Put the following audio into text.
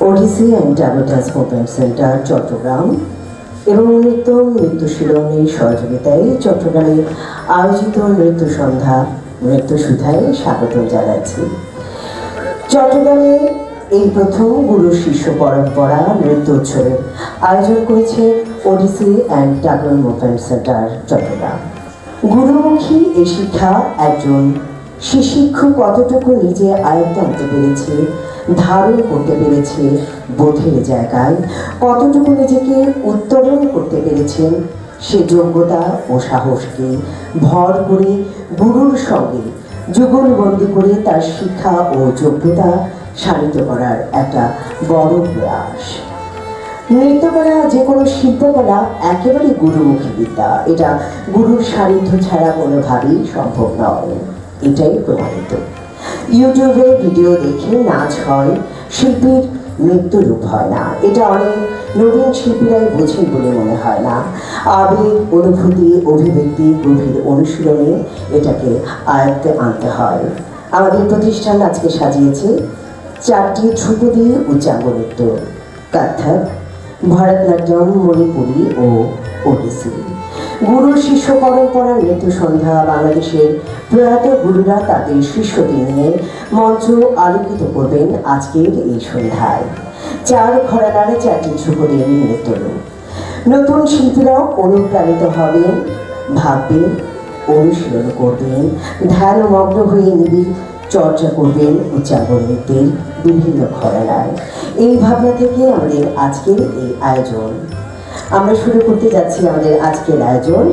Odyssey and Tagore dance movement centre Chattogram এবং নৃত্যশীলনের সহযোগিতায় চট্টগ্রামে আয়োজিত নৃত্য সন্ধ্যা নৃত্যসুধায় স্বাগত জানাচ্ছি। চট্টগ্রামে এই প্রথম গুরু শিষ্য পরম্পরা নৃত্য উৎসবের আয়োজন করেছে Odissi and Tagore movement centre Chattogram. গুরুমুখী এই শিক্ষা একজন শিক্ষক কতটুকু নিজে আয়ত্ত আনতে পেরেছে, ধারণ করতে পেরেছে বোধের জায়গায়, কতটুকু নিজেকে উত্তরণ করতে পেরেছেন, সে যোগ্যতা ও সাহসকে ভর করে গুরুর সঙ্গে যুগলবন্দি করে তার শিক্ষা ও যোগ্যতা সাধিত করার একটা বড় প্রয়াস। নৃত্যকলা যে কোনো শিল্পকলা একেবারে গুরুমুখী বিদ্যা, এটা গুরুর সান্নিধ্য ছাড়া কোনোভাবেই সম্ভব নয়, এটাই প্রমাণিত। ইউটিউবে ভিডিও দেখে নাচ হয়, শিল্পীর নৃত্যরূপ হয় না, এটা অনেক নবীন শিল্পীরাই বোঝেন বলে মনে হয় না। আবেগ, অনুভূতি, অভিব্যক্তি, গভীর অনুশীলনে এটাকে আয়ত্তে আনতে হয়। আমাদের প্রতিষ্ঠান আজকে সাজিয়েছে 4টি ধ্রুপদী উচ্চাঙ্গ নৃত্য, কত্থক, ভরতনাট্যম, মণিপুরী ও ওডিসি। গুরুর শিষ্য পরম্পরা নৃত্য সন্ধ্যা বাংলাদেশের প্রয়াত গুরুরা তাদের শিষ্যদের নিয়ে মঞ্চ আলোকিত করবেন আজকের এই সন্ধ্যায়। 4 ঘরানার 4টি ধ্রুপদী নৃত্য। নতুন শিল্পীরাও অনুপ্রাণিত হবেন, ভাববেন, অনুশীলন করবেন, ধ্যানমগ্ন হয়ে নিবিড় চর্চা করবেন উচ্চাঙ্গ নৃত্যের বিভিন্ন ঘরানায়। এই ভাবনা থেকে আমাদের আজকের এই আয়োজন। আমরা শুরু করতে যাচ্ছি আমাদের আজকের আয়োজন।